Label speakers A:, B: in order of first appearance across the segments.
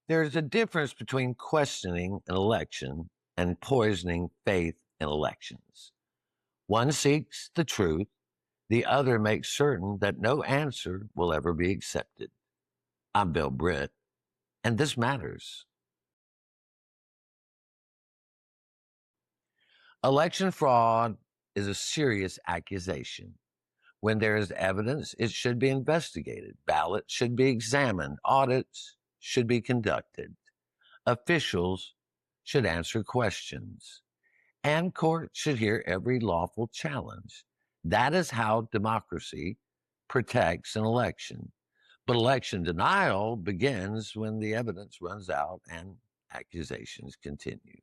A: There is a difference between questioning an election and poisoning faith in elections. One seeks the truth, the other makes certain that no answer will ever be accepted. I'm Bill Britt, and this matters. Election fraud is a serious accusation. When there is evidence, it should be investigated. Ballots should be examined. Audits should be conducted. Officials should answer questions. And courts should hear every lawful challenge. That is how democracy protects an election. But election denial begins when the evidence runs out and accusations continue.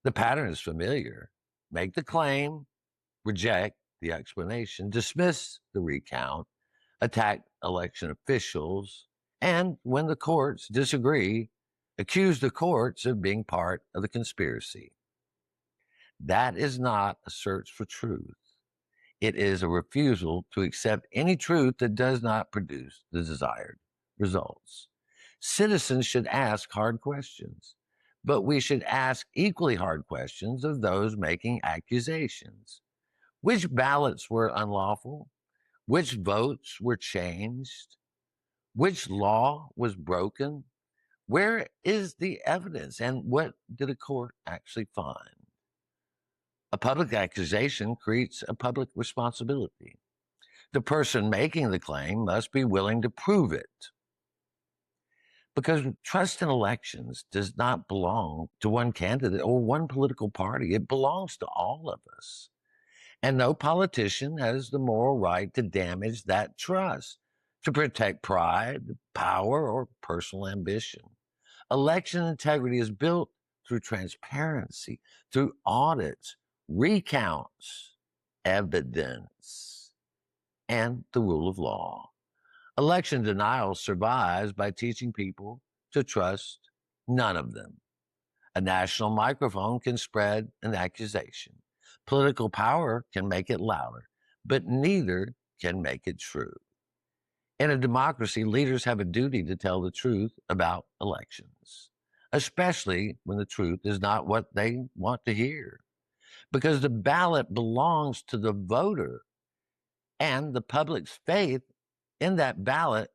A: The pattern is familiar. Make the claim, reject the explanation, dismiss the recount, attack election officials, and when the courts disagree, accuse the courts of being part of the conspiracy. That is not a search for truth. It is a refusal to accept any truth that does not produce the desired results. Citizens should ask hard questions, but we should ask equally hard questions of those making accusations. Which ballots were unlawful? Which votes were changed? Which law was broken? Where is the evidence? And what did a court actually find? A public accusation creates a public responsibility. The person making the claim must be willing to prove it. Because trust in elections does not belong to one candidate or one political party. It belongs to all of us. And no politician has the moral right to damage that trust, to protect pride, power, or personal ambition. Election integrity is built through transparency, through audits, recounts, evidence, and the rule of law. Election denial survives by teaching people to trust none of them. A national microphone can spread an accusation. Political power can make it louder, but neither can make it true. In a democracy, leaders have a duty to tell the truth about elections, especially when the truth is not what they want to hear. Because the ballot belongs to the voter, and the public's faith in that ballot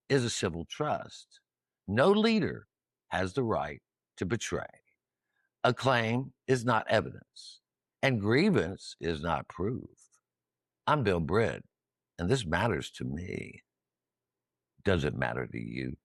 A: is a civil trust. No leader has the right to betray. A claim is not evidence, and grievance is not proof. I'm Bill Britt, and this matters to me. Does it matter to you?